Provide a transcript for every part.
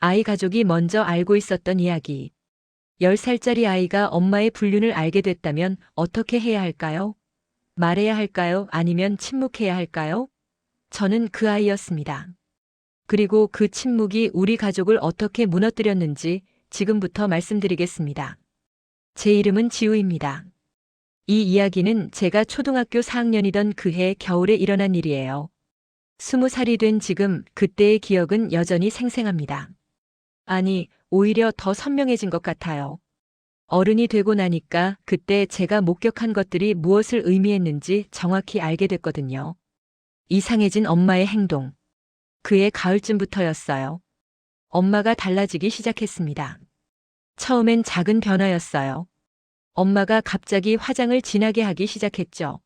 아이 가족이 먼저 알고 있었던 이야기. 10살짜리 아이가 엄마의 불륜을 알게 됐다면 어떻게 해야 할까요? 말해야 할까요? 아니면 침묵해야 할까요? 저는 그 아이였습니다. 그리고 그 침묵이 우리 가족을 어떻게 무너뜨렸는지 지금부터 말씀드리겠습니다. 제 이름은 지우입니다. 이 이야기는 제가 초등학교 4학년이던 그해 겨울에 일어난 일이에요. 20살이 된 지금 그때의 기억은 여전히 생생합니다. 아니, 오히려 더 선명해진 것 같아요. 어른이 되고 나니까 그때 제가 목격한 것들이 무엇을 의미했는지 정확히 알게 됐거든요. 이상해진 엄마의 행동. 그해 가을쯤부터였어요. 엄마가 달라지기 시작했습니다. 처음엔 작은 변화였어요. 엄마가 갑자기 화장을 진하게 하기 시작했죠.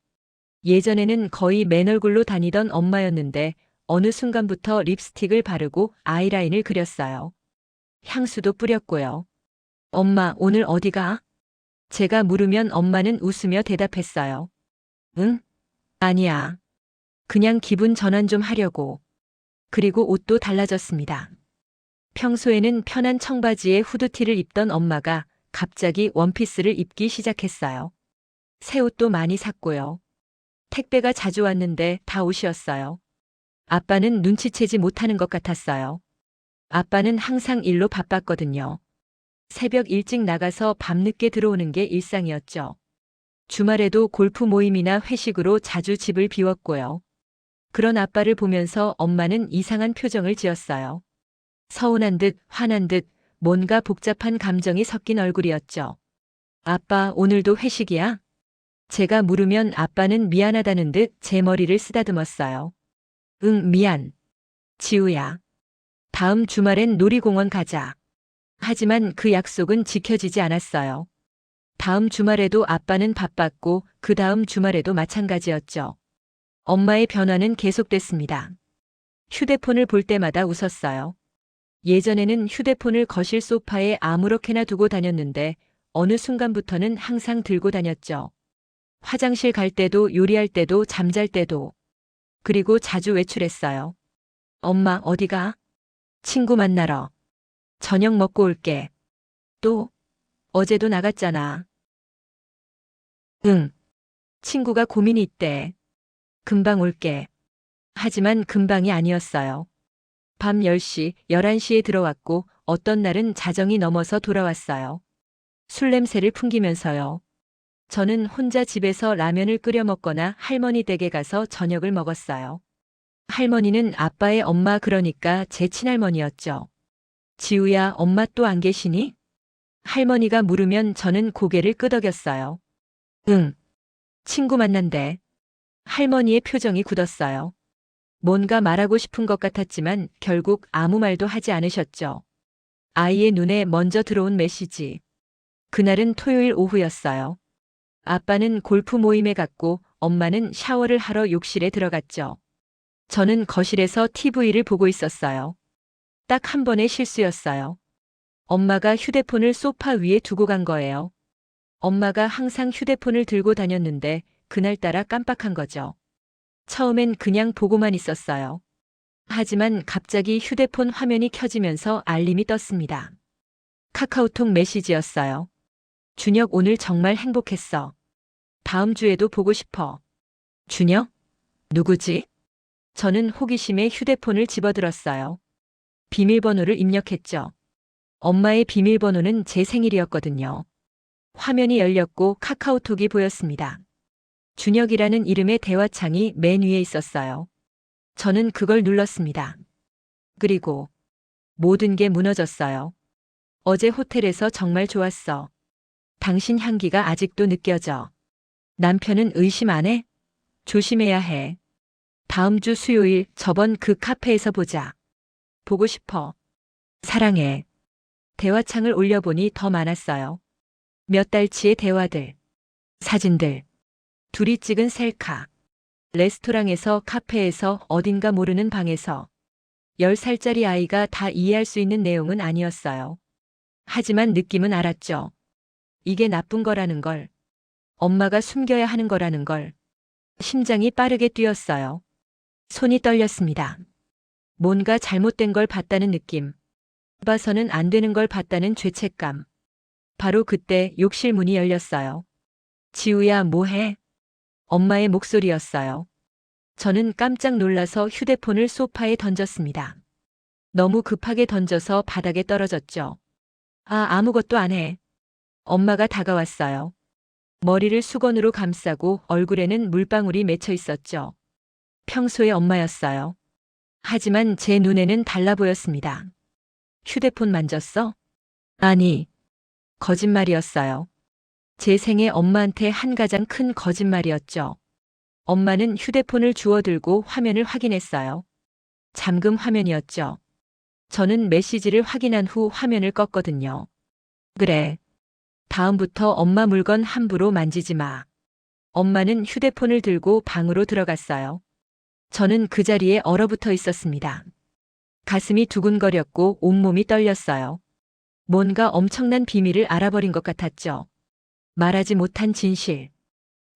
예전에는 거의 맨 얼굴로 다니던 엄마였는데 어느 순간부터 립스틱을 바르고 아이라인을 그렸어요. 향수도 뿌렸고요. 엄마, 오늘 어디 가? 제가 물으면 엄마는 웃으며 대답했어요. 응? 아니야. 그냥 기분 전환 좀 하려고. 그리고 옷도 달라졌습니다. 평소에는 편한 청바지에 후드티를 입던 엄마가 갑자기 원피스를 입기 시작했어요. 새 옷도 많이 샀고요. 택배가 자주 왔는데 다 옷이었어요. 아빠는 눈치채지 못하는 것 같았어요. 아빠는 항상 일로 바빴거든요. 새벽 일찍 나가서 밤늦게 들어오는 게 일상이었죠. 주말에도 골프 모임이나 회식으로 자주 집을 비웠고요. 그런 아빠를 보면서 엄마는 이상한 표정을 지었어요. 서운한 듯, 화난 듯, 뭔가 복잡한 감정이 섞인 얼굴이었죠. 아빠, 오늘도 회식이야? 제가 물으면 아빠는 미안하다는 듯 제 머리를 쓰다듬었어요. 응, 미안. 지우야. 다음 주말엔 놀이공원 가자. 하지만 그 약속은 지켜지지 않았어요. 다음 주말에도 아빠는 바빴고 그 다음 주말에도 마찬가지였죠. 엄마의 변화는 계속됐습니다. 휴대폰을 볼 때마다 웃었어요. 예전에는 휴대폰을 거실 소파에 아무렇게나 두고 다녔는데 어느 순간부터는 항상 들고 다녔죠. 화장실 갈 때도 요리할 때도 잠잘 때도. 그리고 자주 외출했어요. 엄마 어디 가? 친구 만나러. 저녁 먹고 올게. 또? 어제도 나갔잖아. 응. 친구가 고민이 있대. 금방 올게. 하지만 금방이 아니었어요. 밤 10시, 11시에 들어왔고 어떤 날은 자정이 넘어서 돌아왔어요. 술 냄새를 풍기면서요. 저는 혼자 집에서 라면을 끓여 먹거나 할머니 댁에 가서 저녁을 먹었어요. 할머니는 아빠의 엄마, 그러니까 제 친할머니였죠. 지우야, 엄마 또 안 계시니? 할머니가 물으면 저는 고개를 끄덕였어요. 응. 친구 만난대. 할머니의 표정이 굳었어요. 뭔가 말하고 싶은 것 같았지만 결국 아무 말도 하지 않으셨죠. 아이의 눈에 먼저 들어온 메시지. 그날은 토요일 오후였어요. 아빠는 골프 모임에 갔고 엄마는 샤워를 하러 욕실에 들어갔죠. 저는 거실에서 TV를 보고 있었어요. 딱 한 번의 실수였어요. 엄마가 휴대폰을 소파 위에 두고 간 거예요. 엄마가 항상 휴대폰을 들고 다녔는데 그날따라 깜빡한 거죠. 처음엔 그냥 보고만 있었어요. 하지만 갑자기 휴대폰 화면이 켜지면서 알림이 떴습니다. 카카오톡 메시지였어요. 준혁, 오늘 정말 행복했어. 다음 주에도 보고 싶어. 준혁? 누구지? 저는 호기심에 휴대폰을 집어들었어요. 비밀번호를 입력했죠. 엄마의 비밀번호는 제 생일이었거든요. 화면이 열렸고 카카오톡이 보였습니다. 준혁이라는 이름의 대화창이 맨 위에 있었어요. 저는 그걸 눌렀습니다. 그리고 모든 게 무너졌어요. 어제 호텔에서 정말 좋았어. 당신 향기가 아직도 느껴져. 남편은 의심 안 해? 조심해야 해. 다음 주 수요일 저번 그 카페에서 보자. 보고 싶어. 사랑해. 대화창을 올려보니 더 많았어요. 몇 달치의 대화들, 사진들, 둘이 찍은 셀카. 레스토랑에서, 카페에서, 어딘가 모르는 방에서. 10살짜리 아이가 다 이해할 수 있는 내용은 아니었어요. 하지만 느낌은 알았죠. 이게 나쁜 거라는 걸. 엄마가 숨겨야 하는 거라는 걸. 심장이 빠르게 뛰었어요. 손이 떨렸습니다. 뭔가 잘못된 걸 봤다는 느낌. 봐서는 안 되는 걸 봤다는 죄책감. 바로 그때 욕실 문이 열렸어요. 지우야, 뭐해? 엄마의 목소리였어요. 저는 깜짝 놀라서 휴대폰을 소파에 던졌습니다. 너무 급하게 던져서 바닥에 떨어졌죠. 아무것도 안 해. 엄마가 다가왔어요. 머리를 수건으로 감싸고 얼굴에는 물방울이 맺혀 있었죠. 평소의 엄마였어요. 하지만 제 눈에는 달라 보였습니다. 휴대폰 만졌어? 아니, 거짓말이었어요. 제 생애 엄마한테 한 가장 큰 거짓말이었죠. 엄마는 휴대폰을 주워들고 화면을 확인했어요. 잠금 화면이었죠. 저는 메시지를 확인한 후 화면을 껐거든요. 그래. 다음부터 엄마 물건 함부로 만지지 마. 엄마는 휴대폰을 들고 방으로 들어갔어요. 저는 그 자리에 얼어붙어 있었습니다. 가슴이 두근거렸고 온몸이 떨렸어요. 뭔가 엄청난 비밀을 알아버린 것 같았죠. 말하지 못한 진실.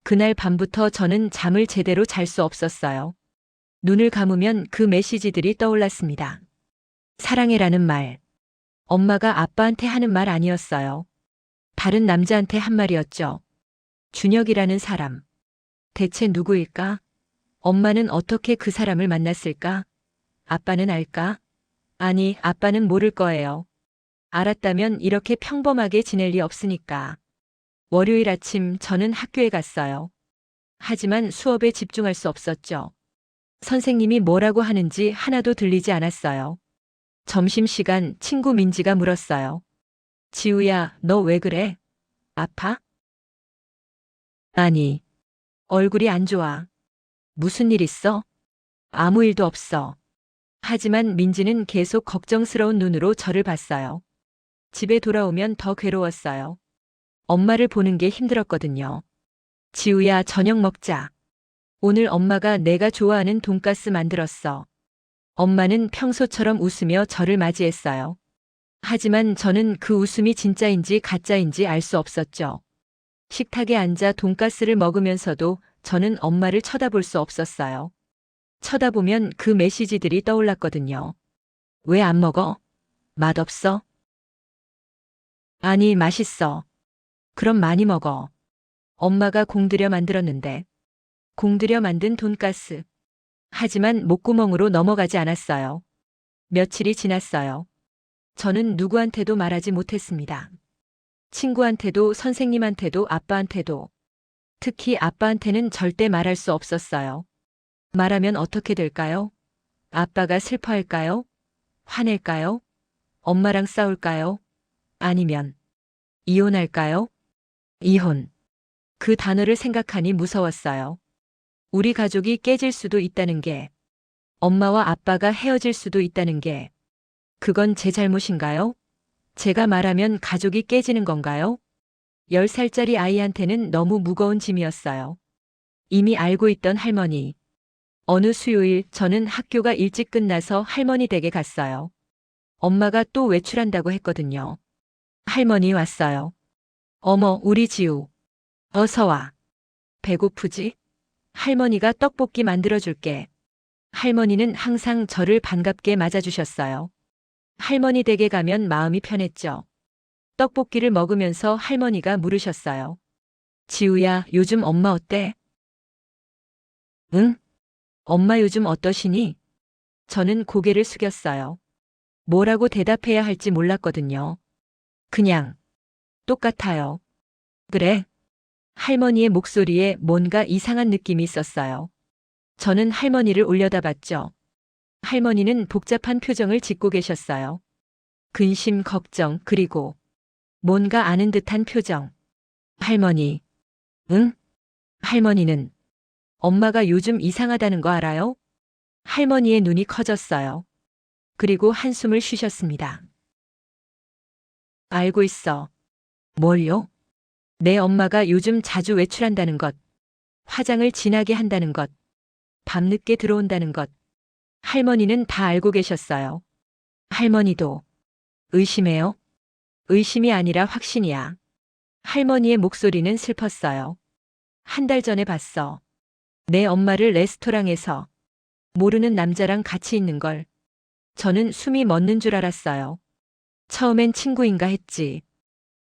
그날 밤부터 저는 잠을 제대로 잘 수 없었어요. 눈을 감으면 그 메시지들이 떠올랐습니다. 사랑해라는 말. 엄마가 아빠한테 하는 말 아니었어요. 다른 남자한테 한 말이었죠. 준혁이라는 사람. 대체 누구일까? 엄마는 어떻게 그 사람을 만났을까? 아빠는 알까? 아니, 아빠는 모를 거예요. 알았다면 이렇게 평범하게 지낼 리 없으니까. 월요일 아침 저는 학교에 갔어요. 하지만 수업에 집중할 수 없었죠. 선생님이 뭐라고 하는지 하나도 들리지 않았어요. 점심시간 친구 민지가 물었어요. 지우야, 너 왜 그래? 아파? 아니, 얼굴이 안 좋아. 무슨 일 있어? 아무 일도 없어. 하지만 민지는 계속 걱정스러운 눈으로 저를 봤어요. 집에 돌아오면 더 괴로웠어요. 엄마를 보는 게 힘들었거든요. 지우야, 저녁 먹자. 오늘 엄마가 내가 좋아하는 돈가스 만들었어. 엄마는 평소처럼 웃으며 저를 맞이했어요. 하지만 저는 그 웃음이 진짜인지 가짜인지 알 수 없었죠. 식탁에 앉아 돈가스를 먹으면서도 저는 엄마를 쳐다볼 수 없었어요. 쳐다보면 그 메시지들이 떠올랐거든요. 왜 안 먹어? 맛없어? 아니, 맛있어. 그럼 많이 먹어. 엄마가 공들여 만들었는데. 공들여 만든 돈가스. 하지만 목구멍으로 넘어가지 않았어요. 며칠이 지났어요. 저는 누구한테도 말하지 못했습니다. 친구한테도 선생님한테도 아빠한테도. 특히 아빠한테는 절대 말할 수 없었어요. 말하면 어떻게 될까요? 아빠가 슬퍼할까요? 화낼까요? 엄마랑 싸울까요? 아니면 이혼할까요? 이혼. 그 단어를 생각하니 무서웠어요. 우리 가족이 깨질 수도 있다는 게, 엄마와 아빠가 헤어질 수도 있다는 게, 그건 제 잘못인가요? 제가 말하면 가족이 깨지는 건가요? 10살짜리 아이한테는 너무 무거운 짐이었어요. 이미 알고 있던 할머니. 어느 수요일 저는 학교가 일찍 끝나서 할머니 댁에 갔어요. 엄마가 또 외출한다고 했거든요. 할머니 왔어요. 어머, 우리 지우. 어서 와. 배고프지? 할머니가 떡볶이 만들어줄게. 할머니는 항상 저를 반갑게 맞아주셨어요. 할머니 댁에 가면 마음이 편했죠. 떡볶이를 먹으면서 할머니가 물으셨어요. 지우야, 요즘 엄마 어때? 응? 엄마 요즘 어떠시니? 저는 고개를 숙였어요. 뭐라고 대답해야 할지 몰랐거든요. 그냥, 똑같아요. 그래? 할머니의 목소리에 뭔가 이상한 느낌이 있었어요. 저는 할머니를 올려다봤죠. 할머니는 복잡한 표정을 짓고 계셨어요. 근심, 걱정, 그리고 뭔가 아는 듯한 표정. 할머니. 응? 할머니는 엄마가 요즘 이상하다는 거 알아요? 할머니의 눈이 커졌어요. 그리고 한숨을 쉬셨습니다. 알고 있어. 뭘요? 내 엄마가 요즘 자주 외출한다는 것, 화장을 진하게 한다는 것, 밤늦게 들어온다는 것. 할머니는 다 알고 계셨어요. 할머니도 의심해요? 의심이 아니라 확신이야. 할머니의 목소리는 슬펐어요. 한 달 전에 봤어. 내 엄마를 레스토랑에서 모르는 남자랑 같이 있는 걸. 저는 숨이 멎는 줄 알았어요. 처음엔 친구인가 했지.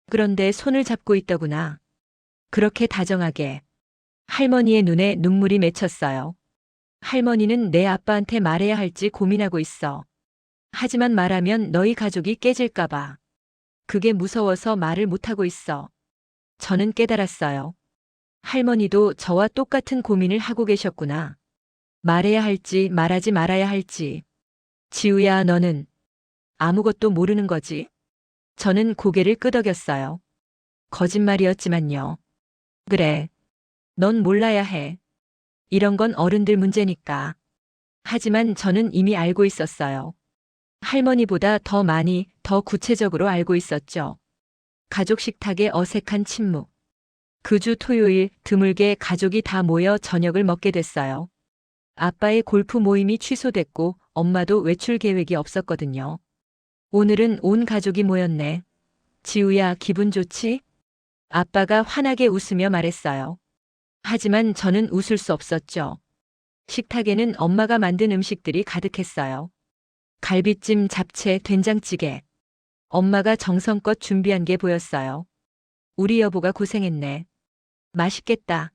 그런데 손을 잡고 있더구나. 그렇게 다정하게. 할머니의 눈에 눈물이 맺혔어요. 할머니는 내 아빠한테 말해야 할지 고민하고 있어. 하지만 말하면 너희 가족이 깨질까봐. 그게 무서워서 말을 못하고 있어. 저는 깨달았어요. 할머니도 저와 똑같은 고민을 하고 계셨구나. 말해야 할지 말하지 말아야 할지. 지우야, 너는 아무것도 모르는 거지? 저는 고개를 끄덕였어요. 거짓말이었지만요. 그래. 넌 몰라야 해. 이런 건 어른들 문제니까. 하지만 저는 이미 알고 있었어요. 할머니보다 더 많이, 더 구체적으로 알고 있었죠. 가족 식탁에 어색한 침묵. 그 주 토요일 드물게 가족이 다 모여 저녁을 먹게 됐어요. 아빠의 골프 모임이 취소됐고 엄마도 외출 계획이 없었거든요. 오늘은 온 가족이 모였네. 지우야, 기분 좋지? 아빠가 환하게 웃으며 말했어요. 하지만 저는 웃을 수 없었죠. 식탁에는 엄마가 만든 음식들이 가득했어요. 갈비찜, 잡채, 된장찌개. 엄마가 정성껏 준비한 게 보였어요. 우리 여보가 고생했네. 맛있겠다.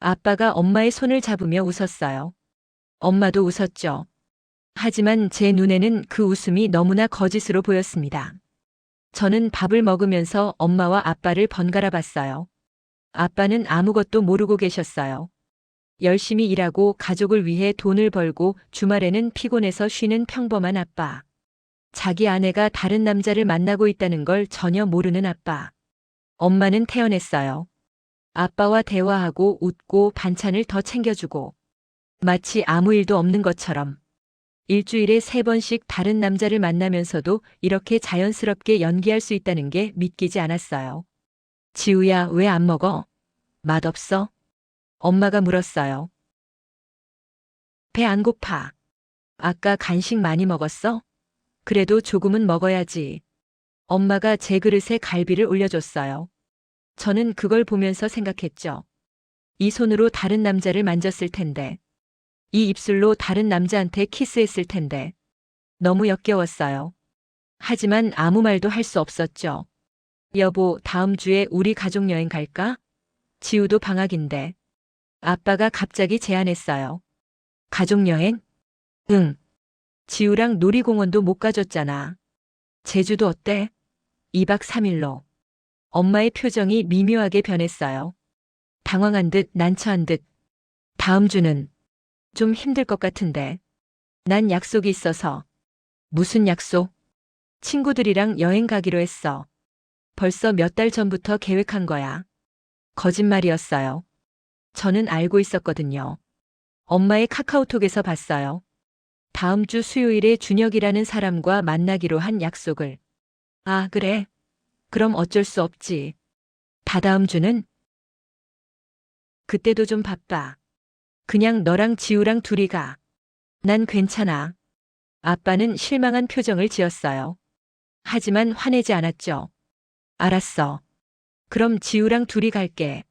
아빠가 엄마의 손을 잡으며 웃었어요. 엄마도 웃었죠. 하지만 제 눈에는 그 웃음이 너무나 거짓으로 보였습니다. 저는 밥을 먹으면서 엄마와 아빠를 번갈아 봤어요. 아빠는 아무것도 모르고 계셨어요. 열심히 일하고 가족을 위해 돈을 벌고 주말에는 피곤해서 쉬는 평범한 아빠. 자기 아내가 다른 남자를 만나고 있다는 걸 전혀 모르는 아빠. 엄마는 태어났어요. 아빠와 대화하고 웃고 반찬을 더 챙겨주고 마치 아무 일도 없는 것처럼 일주일에 3번씩 다른 남자를 만나면서도 이렇게 자연스럽게 연기할 수 있다는 게 믿기지 않았어요. 지우야, 왜 안 먹어? 맛없어? 엄마가 물었어요. 배 안 고파. 아까 간식 많이 먹었어? 그래도 조금은 먹어야지. 엄마가 제 그릇에 갈비를 올려줬어요. 저는 그걸 보면서 생각했죠. 이 손으로 다른 남자를 만졌을 텐데. 이 입술로 다른 남자한테 키스했을 텐데. 너무 역겨웠어요. 하지만 아무 말도 할 수 없었죠. 여보, 다음 주에 우리 가족 여행 갈까? 지우도 방학인데. 아빠가 갑자기 제안했어요. 가족 여행? 응. 지우랑 놀이공원도 못 가줬잖아. 제주도 어때? 2박 3일로. 엄마의 표정이 미묘하게 변했어요. 당황한 듯 난처한 듯. 다음 주는 좀 힘들 것 같은데. 난 약속이 있어서. 무슨 약속? 친구들이랑 여행 가기로 했어. 벌써 몇 달 전부터 계획한 거야. 거짓말이었어요. 저는 알고 있었거든요. 엄마의 카카오톡에서 봤어요. 다음 주 수요일에 준혁이라는 사람과 만나기로 한 약속을. 아, 그래? 그럼 어쩔 수 없지. 다다음 주는? 그때도 좀 바빠. 그냥 너랑 지우랑 둘이 가. 난 괜찮아. 아빠는 실망한 표정을 지었어요. 하지만 화내지 않았죠. 알았어. 그럼 지우랑 둘이 갈게.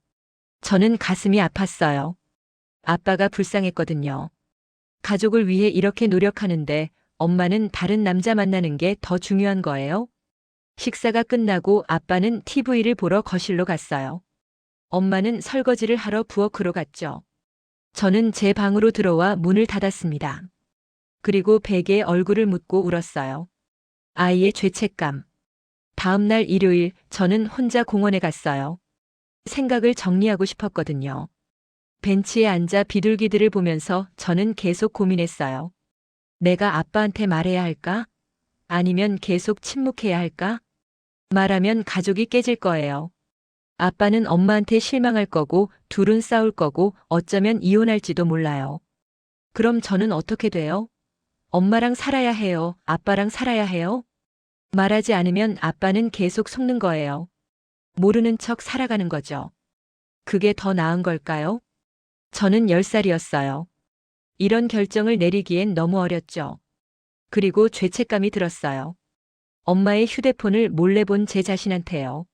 저는 가슴이 아팠어요. 아빠가 불쌍했거든요. 가족을 위해 이렇게 노력하는데 엄마는 다른 남자 만나는 게 더 중요한 거예요? 식사가 끝나고 아빠는 TV를 보러 거실로 갔어요. 엄마는 설거지를 하러 부엌으로 갔죠. 저는 제 방으로 들어와 문을 닫았습니다. 그리고 베개에 얼굴을 묻고 울었어요. 아이의 죄책감. 다음 날 일요일 저는 혼자 공원에 갔어요. 생각을 정리하고 싶었거든요. 벤치에 앉아 비둘기들을 보면서 저는 계속 고민했어요. 내가 아빠한테 말해야 할까? 아니면 계속 침묵해야 할까? 말하면 가족이 깨질 거예요. 아빠는 엄마한테 실망할 거고, 둘은 싸울 거고, 어쩌면 이혼할지도 몰라요. 그럼 저는 어떻게 돼요? 엄마랑 살아야 해요? 아빠랑 살아야 해요? 말하지 않으면 아빠는 계속 속는 거예요. 모르는 척 살아가는 거죠. 그게 더 나은 걸까요? 저는 10살이었어요. 이런 결정을 내리기엔 너무 어렸죠. 그리고 죄책감이 들었어요. 엄마의 휴대폰을 몰래 본 제 자신한테요.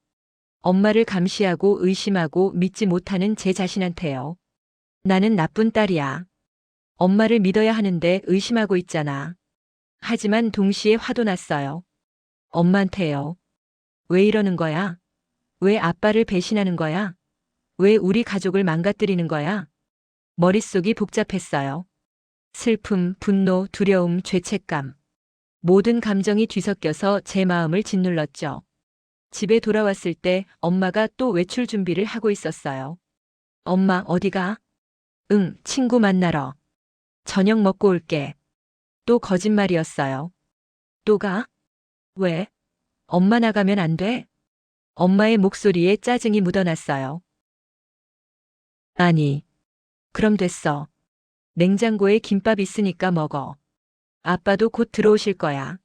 엄마를 감시하고 의심하고 믿지 못하는 제 자신한테요. 나는 나쁜 딸이야. 엄마를 믿어야 하는데 의심하고 있잖아. 하지만 동시에 화도 났어요. 엄마한테요. 왜 이러는 거야? 왜 아빠를 배신하는 거야? 왜 우리 가족을 망가뜨리는 거야? 머릿속이 복잡했어요. 슬픔, 분노, 두려움, 죄책감. 모든 감정이 뒤섞여서 제 마음을 짓눌렀죠. 집에 돌아왔을 때 엄마가 또 외출 준비를 하고 있었어요. 엄마, 어디가? 응, 친구 만나러. 저녁 먹고 올게. 또 거짓말이었어요. 또 가? 왜? 엄마 나가면 안 돼? 엄마의 목소리에 짜증이 묻어났어요. 아니, 그럼 됐어. 냉장고에 김밥 있으니까 먹어. 아빠도 곧 들어오실 거야.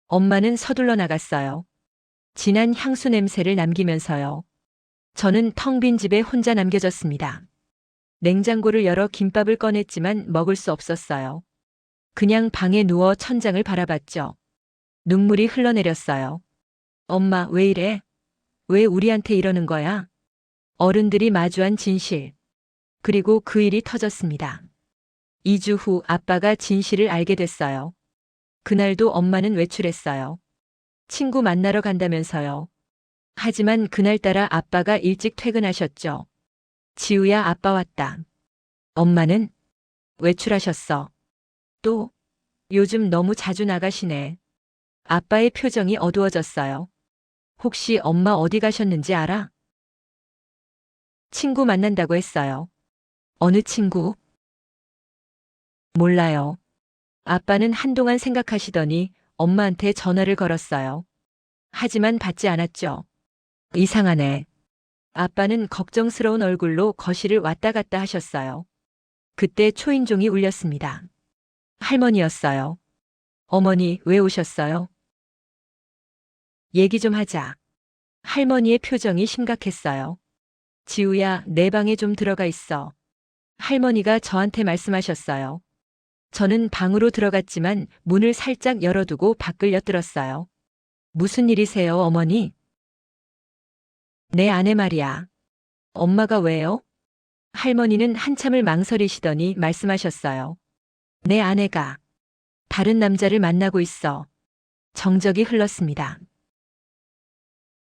엄마는 서둘러 나갔어요. 진한 향수 냄새를 남기면서요. 저는 텅 빈 집에 혼자 남겨졌습니다. 냉장고를 열어 김밥을 꺼냈지만 먹을 수 없었어요. 그냥 방에 누워 천장을 바라봤죠. 눈물이 흘러내렸어요. 엄마, 왜 이래? 왜 우리한테 이러는 거야? 어른들이 마주한 진실. 그리고 그 일이 터졌습니다. 2주 후 아빠가 진실을 알게 됐어요. 그날도 엄마는 외출했어요. 친구 만나러 간다면서요. 하지만 그날따라 아빠가 일찍 퇴근하셨죠. 지우야, 아빠 왔다. 엄마는 외출하셨어. 또 요즘 너무 자주 나가시네. 아빠의 표정이 어두워졌어요. 혹시 엄마 어디 가셨는지 알아? 친구 만난다고 했어요. 어느 친구? 몰라요. 아빠는 한동안 생각하시더니 엄마한테 전화를 걸었어요. 하지만 받지 않았죠. 이상하네. 아빠는 걱정스러운 얼굴로 거실을 왔다 갔다 하셨어요. 그때 초인종이 울렸습니다. 할머니였어요. 어머니, 왜 오셨어요? 얘기 좀 하자. 할머니의 표정이 심각했어요. 지우야, 내 방에 좀 들어가 있어. 할머니가 저한테 말씀하셨어요. 저는 방으로 들어갔지만 문을 살짝 열어두고 밖을 엿들었어요. 무슨 일이세요, 어머니? 내 아내 말이야. 엄마가 왜요? 할머니는 한참을 망설이시더니 말씀하셨어요. 내 아내가 다른 남자를 만나고 있어. 정적이 흘렀습니다.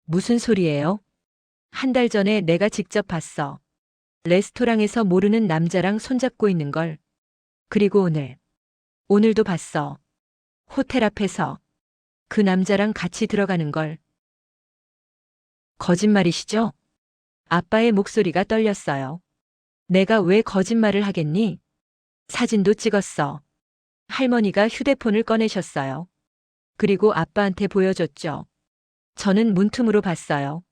무슨 소리예요? 한 달 전에 내가 직접 봤어. 레스토랑에서 모르는 남자랑 손잡고 있는 걸. 그리고 오늘도 봤어. 호텔 앞에서 그 남자랑 같이 들어가는 걸. 거짓말이시죠? 아빠의 목소리가 떨렸어요. 내가 왜 거짓말을 하겠니? 사진도 찍었어. 할머니가 휴대폰을 꺼내셨어요. 그리고 아빠한테 보여줬죠. 저는 문틈으로 봤어요.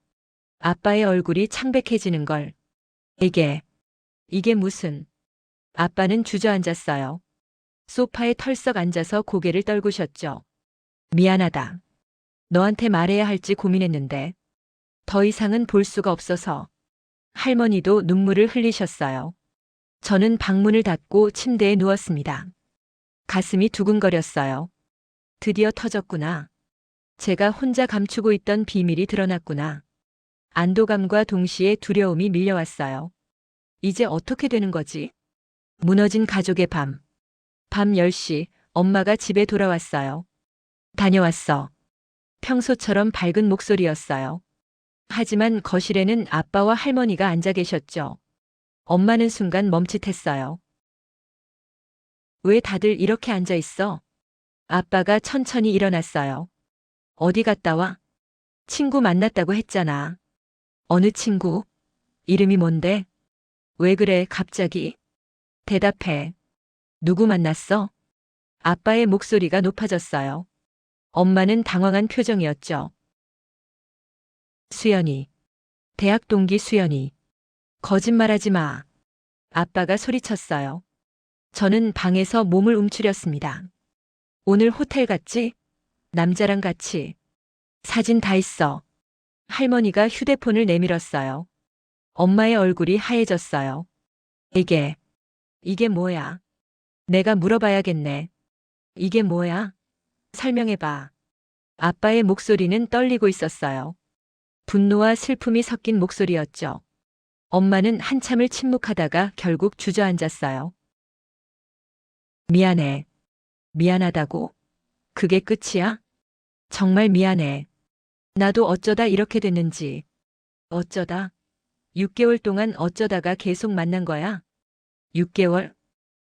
아빠의 얼굴이 창백해지는 걸. 이게 무슨. 아빠는 주저앉았어요. 소파에 털썩 앉아서 고개를 떨구셨죠. 미안하다. 너한테 말해야 할지 고민했는데 더 이상은 볼 수가 없어서. 할머니도 눈물을 흘리셨어요. 저는 방문을 닫고 침대에 누웠습니다. 가슴이 두근거렸어요. 드디어 터졌구나. 제가 혼자 감추고 있던 비밀이 드러났구나. 안도감과 동시에 두려움이 밀려왔어요. 이제 어떻게 되는 거지? 무너진 가족의 밤. 밤 10시 엄마가 집에 돌아왔어요. 다녀왔어. 평소처럼 밝은 목소리였어요. 하지만 거실에는 아빠와 할머니가 앉아 계셨죠. 엄마는 순간 멈칫했어요. 왜 다들 이렇게 앉아 있어? 아빠가 천천히 일어났어요. 어디 갔다 와? 친구 만났다고 했잖아. 어느 친구? 이름이 뭔데? 왜 그래, 갑자기? 대답해. 누구 만났어? 아빠의 목소리가 높아졌어요. 엄마는 당황한 표정이었죠. 수연이. 대학 동기 수연이. 거짓말하지 마. 아빠가 소리쳤어요. 저는 방에서 몸을 움츠렸습니다. 오늘 호텔 갔지? 남자랑 같이. 사진 다 있어. 할머니가 휴대폰을 내밀었어요. 엄마의 얼굴이 하얘졌어요. 이게 뭐야? 내가 물어봐야겠네. 이게 뭐야? 설명해봐. 아빠의 목소리는 떨리고 있었어요. 분노와 슬픔이 섞인 목소리였죠. 엄마는 한참을 침묵하다가 결국 주저앉았어요. 미안해. 미안하다고? 그게 끝이야? 정말 미안해. 나도 어쩌다 이렇게 됐는지. 어쩌다? 6개월 동안 어쩌다가 계속 만난 거야? 6개월?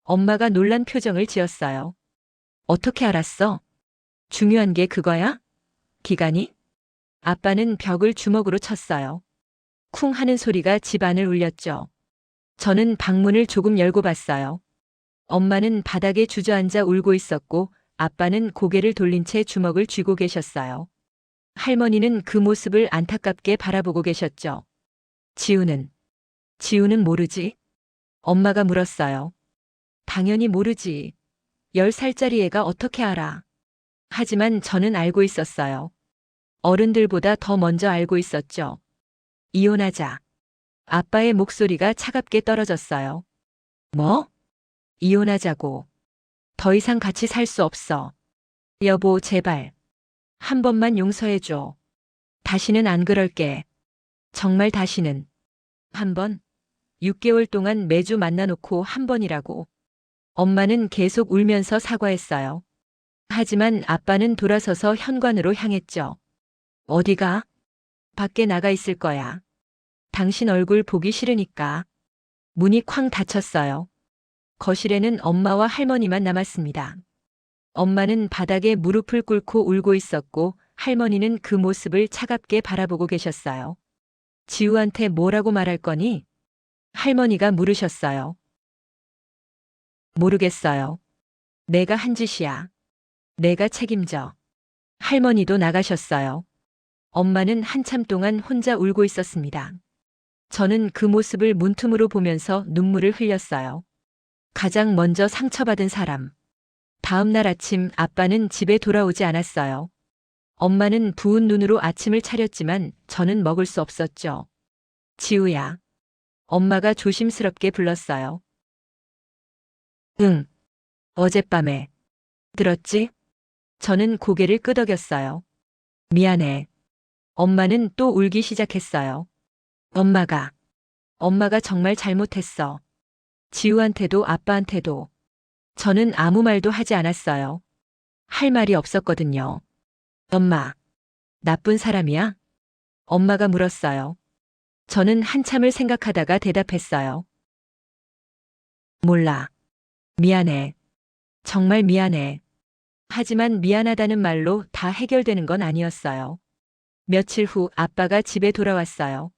엄마가 놀란 표정을 지었어요. 어떻게 알았어? 중요한 게 그거야? 기간이? 아빠는 벽을 주먹으로 쳤어요. 쿵 하는 소리가 집안을 울렸죠. 저는 방문을 조금 열고 봤어요. 엄마는 바닥에 주저앉아 울고 있었고 아빠는 고개를 돌린 채 주먹을 쥐고 계셨어요. 할머니는 그 모습을 안타깝게 바라보고 계셨죠. 지우는 모르지? 엄마가 물었어요. 당연히 모르지. 10살짜리 애가 어떻게 알아? 하지만 저는 알고 있었어요. 어른들보다 더 먼저 알고 있었죠. 이혼하자. 아빠의 목소리가 차갑게 떨어졌어요. 뭐? 이혼하자고. 더 이상 같이 살 수 없어. 여보, 제발. 한 번만 용서해줘. 다시는 안 그럴게. 정말 다시는. 한 번? 6개월 동안 매주 만나놓고 한 번이라고. 엄마는 계속 울면서 사과했어요. 하지만 아빠는 돌아서서 현관으로 향했죠. 어디가? 밖에 나가 있을 거야. 당신 얼굴 보기 싫으니까. 문이 쾅 닫혔어요. 거실에는 엄마와 할머니만 남았습니다. 엄마는 바닥에 무릎을 꿇고 울고 있었고 할머니는 그 모습을 차갑게 바라보고 계셨어요. 지우한테 뭐라고 말할 거니? 할머니가 물으셨어요. 모르겠어요. 내가 한 짓이야. 내가 책임져. 할머니도 나가셨어요. 엄마는 한참 동안 혼자 울고 있었습니다. 저는 그 모습을 문틈으로 보면서 눈물을 흘렸어요. 가장 먼저 상처받은 사람. 다음 날 아침 아빠는 집에 돌아오지 않았어요. 엄마는 부은 눈으로 아침을 차렸지만 저는 먹을 수 없었죠. 지우야. 엄마가 조심스럽게 불렀어요. 응. 어젯밤에. 들었지? 저는 고개를 끄덕였어요. 미안해. 엄마는 또 울기 시작했어요. 엄마가 정말 잘못했어. 지우한테도 아빠한테도. 저는 아무 말도 하지 않았어요. 할 말이 없었거든요. 엄마, 나쁜 사람이야? 엄마가 물었어요. 저는 한참을 생각하다가 대답했어요. 몰라. 미안해. 정말 미안해. 하지만 미안하다는 말로 다 해결되는 건 아니었어요. 며칠 후 아빠가 집에 돌아왔어요.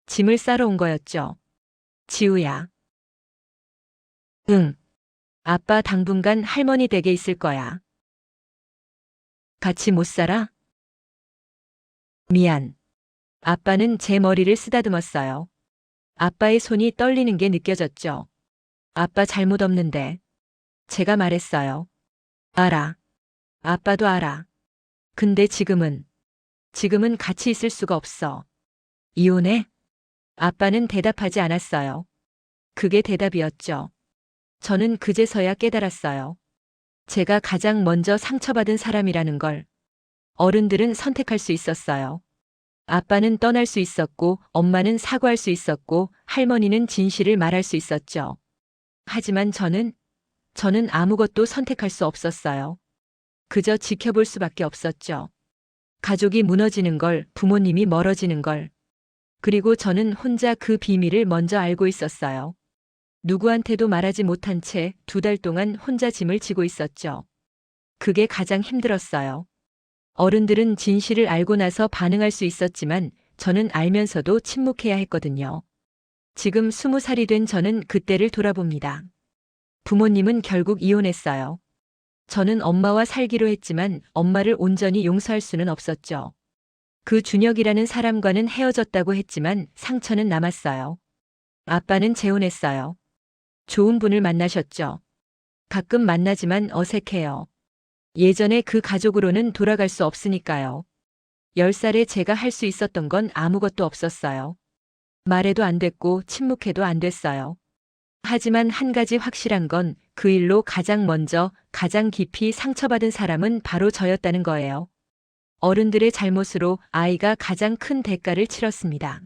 짐을 싸러 온 거였죠. 지우야. 응. 아빠 당분간 할머니 댁에 있을 거야. 같이 못 살아? 미안. 아빠는 제 머리를 쓰다듬었어요. 아빠의 손이 떨리는 게 느껴졌죠. 아빠 잘못 없는데. 제가 말했어요. 알아. 아빠도 알아. 근데 지금은 같이 있을 수가 없어. 이혼해? 아빠는 대답하지 않았어요. 그게 대답이었죠. 저는 그제서야 깨달았어요. 제가 가장 먼저 상처받은 사람이라는 걸. 어른들은 선택할 수 있었어요. 아빠는 떠날 수 있었고, 엄마는 사과할 수 있었고, 할머니는 진실을 말할 수 있었죠. 하지만 저는 아무것도 선택할 수 없었어요. 그저 지켜볼 수밖에 없었죠. 가족이 무너지는 걸, 부모님이 멀어지는 걸. 그리고 저는 혼자 그 비밀을 먼저 알고 있었어요. 누구한테도 말하지 못한 채 2달 동안 혼자 짐을 지고 있었죠. 그게 가장 힘들었어요. 어른들은 진실을 알고 나서 반응할 수 있었지만 저는 알면서도 침묵해야 했거든요. 지금 20살이 된 저는 그때를 돌아봅니다. 부모님은 결국 이혼했어요. 저는 엄마와 살기로 했지만 엄마를 온전히 용서할 수는 없었죠. 그 준혁이라는 사람과는 헤어졌다고 했지만 상처는 남았어요. 아빠는 재혼했어요. 좋은 분을 만나셨죠. 가끔 만나지만 어색해요. 예전에 그 가족으로는 돌아갈 수 없으니까요. 10살에 제가 할 수 있었던 건 아무것도 없었어요. 말해도 안 됐고 침묵해도 안 됐어요. 하지만 한 가지 확실한 건 그 일로 가장 먼저 가장 깊이 상처받은 사람은 바로 저였다는 거예요. 어른들의 잘못으로 아이가 가장 큰 대가를 치렀습니다.